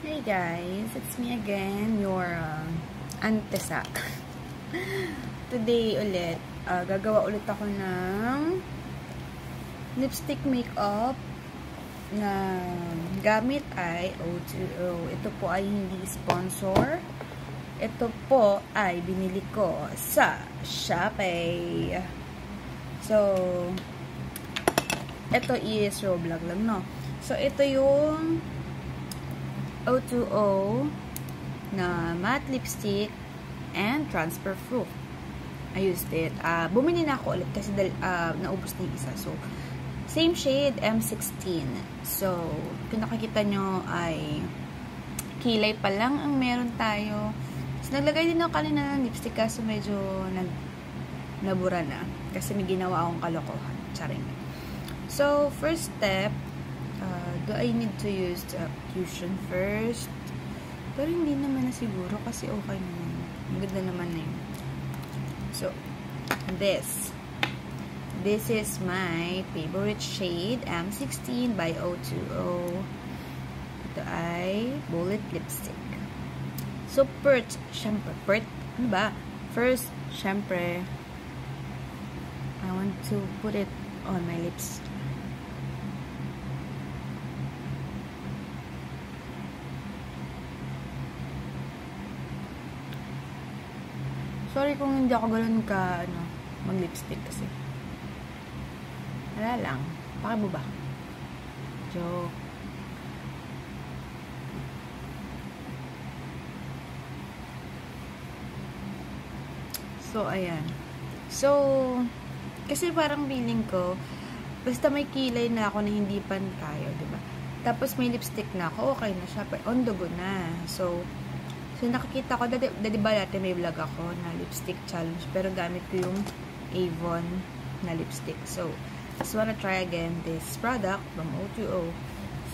Hey guys, it's me again, your Antesa. Today ulit, gagawa ulit ako ng lipstick makeup na gamit ay O2O. Ito po ay hindi sponsor. Ito po ay binili ko sa Shopee. So, ito is raw vlog lang, no? So, ito yung O2O na matte lipstick and transfer proof. I used it. Bumili na ako ulit kasi naubos na yung isa. So, same shade, M16. So, kung nakikita nyo ay kilay pa lang ang meron tayo. So, naglagay din ako kanina ng lipstick kasi medyo nabura na. Kasi may ginawa akong kalokohan. Charing. So, first step, do I need to use the cushion first? Pero hindi naman na siguro kasi okay naman. Maganda naman na yun. So, this is my favorite shade, M16 by O2O. Ito ay bullet lipstick. So, first, ano ba? First, syempre, I want to put it on my lips. Sorry kung hindi ako ganoon ka, mag-lipstick kasi. Wala lang. Pakibo ba? Joke. So, ayan. So, kasi parang feeling ko, basta may kilay na ako na hindi pantayo, diba? Tapos may lipstick na ako, okay na siya. On the go na. So, nakikita ko, dati ba dati may vlog ako na lipstick challenge, pero gamit ko yung Avon na lipstick. So, just wanna try again this product from O2O.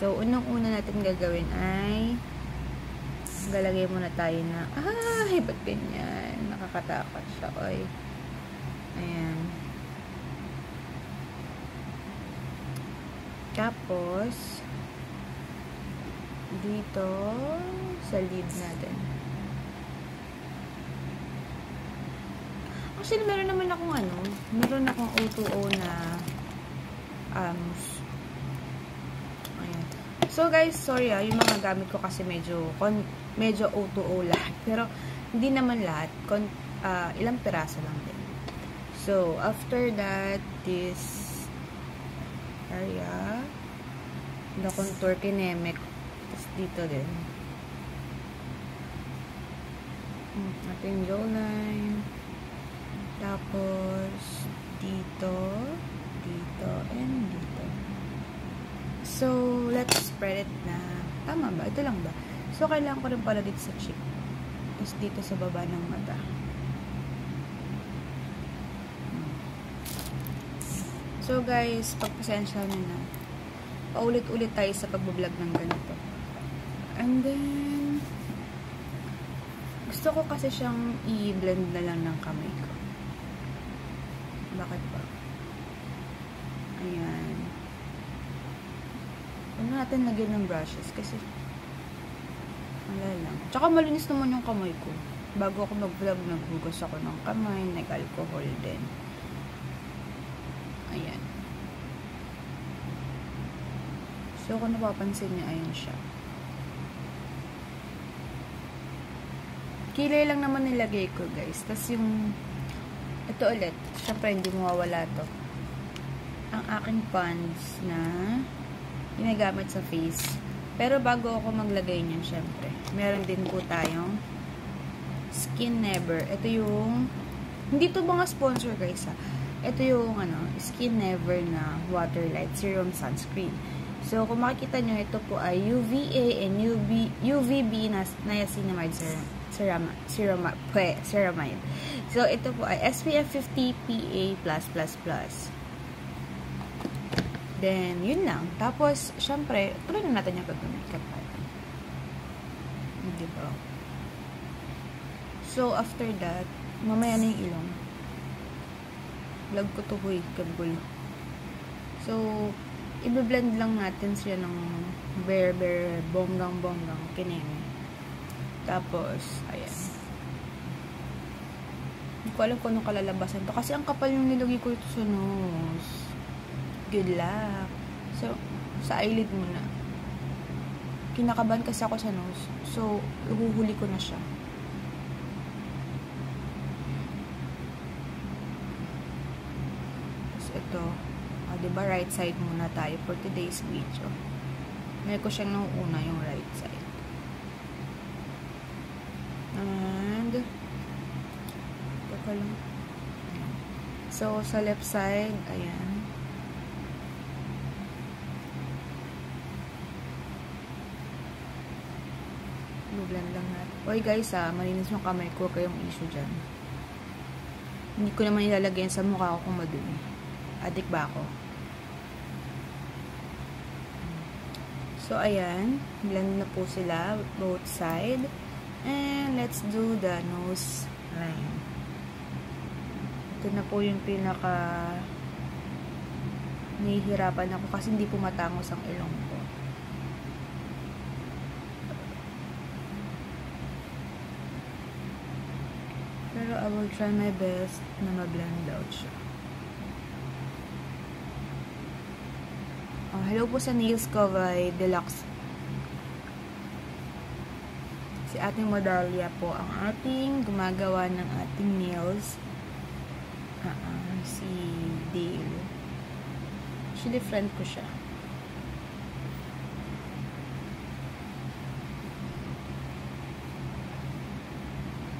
So, unang-una natin gagawin ay galagay muna tayo na, ba't ganyan? Nakakatakot siya, oy. Ayan. Tapos, dito, sa lid natin. Actually, meron naman akong O2O na ayan. So guys, sorry yung mga gamit ko kasi medyo O2O lahat. Pero, hindi naman lahat. Ilang piraso lang din. So, after that, this area, the contour kinemek. Tapos dito din. Ating jawline. Tapos, dito, and dito. So, let's spread it na. Tama ba? Ito lang ba? So, kailangan ko rin pala dito sa cheek. Tapos, dito sa baba ng mata. So, guys, pagpasensya nyo na. Paulit-ulit tayo sa pagbablog ng ganito. And then, gusto ko kasi siyang i-blend na lang ng kamay ko. Bakit ba? Ayan. Huwag natin lagyan ng brushes kasi wala lang. Tsaka malinis naman yung kamay ko. Bago ako mag-vlog, naghugas ako ng kamay, nag-alcohol din. Ayan. So, kung napapansin niyo, ayan siya. Kilay lang naman nilagay ko, guys. Tapos yung ito ulit, syempre hindi mawawala to. Ang aking pons na ginagamit sa face. Pero bago ako maglagay niyan, syempre, meron din po tayong Skin Never. Ito yung, hindi to mga sponsor, guys, ha. Ito yung, Skin Never na Water Light Serum Sunscreen. So, kung makikita nyo, ito po ay UVA and UVB na niacinamide ceramide. So, ito po ay SPF 50 PA+++. Then, yun lang. Tapos, syempre, tuloy na natin yung pag-makeup. Diba? So, after that, mamaya na yung ilong. Vlog ko to, huy, kagulo. So, i-blend lang natin siya ng very bonggang kineme. Tapos, ayan. Hindi ko alam kung anong kalalabasan to. Kasi ang kapal yung nilagay ko ito sa nose. Good luck. So, sa eyelid muna. Kinakabahan kasi ako sa nose. So, uhuhuli ko na siya. Tapos ito. Diba, right side muna tayo for today's video. Meron ko siyang nauuna yung right side. And, so, sa left side, ayan. Blend lang natin. Oy guys, malinis yung kamay ko, kayong issue dyan. Hindi ko naman ilalagay sa mukha ko kung madumi. Adik ba ako? So, ayan. Blend na po sila, both side. And, let's do the nose line. Ito na po yung pinaka nahihirapan ako kasi hindi po matangos ang ilong ko. Pero I will try my best na ma-blend out siya. Oh, hello po sa Nails Covay Deluxe. Si ating Modalia po ang ating gumagawa ng ating nails. Si Dale. Actually, friend ko siya.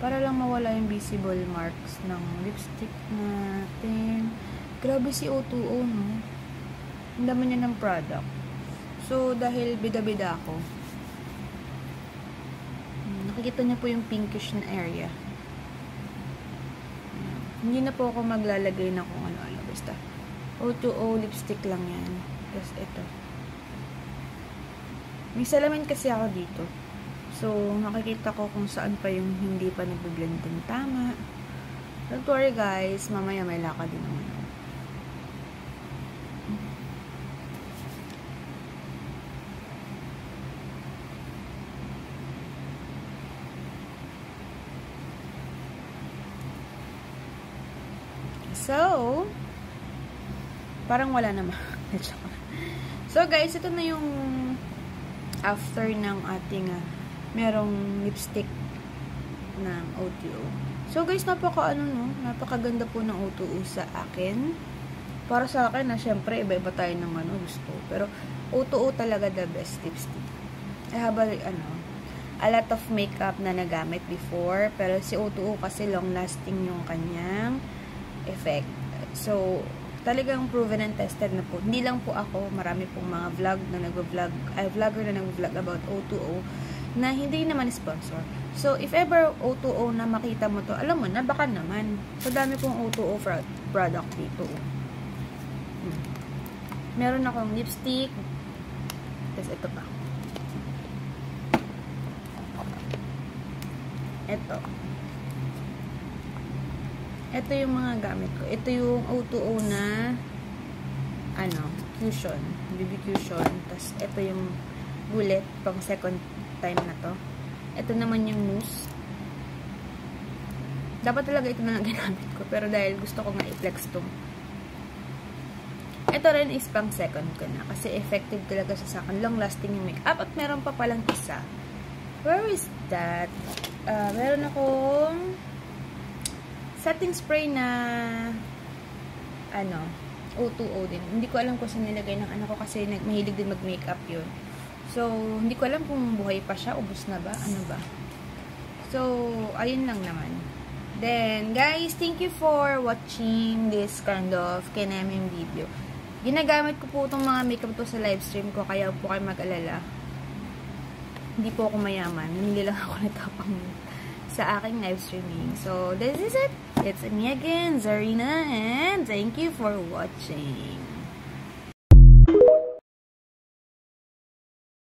Para lang mawala yung visible marks ng lipstick natin. Grabe si O2O, no? Ang dami niya ng product. So, dahil bida-bida ako, nakikita niya po yung pinkish na area. Hindi na po ako maglalagay na kung ano-ano. Basta, O2O lipstick lang yan. Tapos, ito. May salamin kasi ako dito. So, nakikita ko kung saan pa yung hindi pa nag-blend din tama. Don't worry guys, mamaya may lakad din naman ako. So, parang wala naman. So guys, ito na yung after ng ating merong lipstick ng O2O. So guys, napakaganda po ng O2O sa akin. Para sa akin, syempre, iba-iba tayo ng gusto. Pero, O2O talaga the best lipstick. I have a lot of makeup na nagamit before. Pero si O2O kasi long-lasting yung kanyang effect. So, talagang proven and tested na po. Hindi lang po ako, marami pong mga vlogger na nag-vlog about O2O na hindi naman sponsor. So, if ever O2O na makita mo to, alam mo na, baka naman. So, dami pong O2O product dito. Meron akong lipstick. Tapos, ito pa. Ito yung mga gamit ko. Ito yung O2O na cushion. BB cushion. Tapos, ito yung bullet pang second time na to. Ito naman yung mousse. Dapat talaga ito na ginamit ko. Pero dahil gusto ko nga i-flex to. Ito rin is pang second ko na. Kasi effective talaga sa akin. Long lasting yung makeup. At meron pa palang isa. Where is that? Meron akong setting spray na O2O din. Hindi ko alam kung saan nilagay ng anak ko kasi mahilig din mag-makeup yun. So, hindi ko alam kung buhay pa siya, ubos na ba, ano ba. So, ayun lang naman. Then, guys, thank you for watching this kind of kineming video. Ginagamit ko po itong mga makeup to sa live stream ko, kaya po kayo mag-alala. Hindi po ako mayaman. Namili lang ako nito pang sa aking live streaming. So, this is it. It's me again, Zarina, and thank you for watching.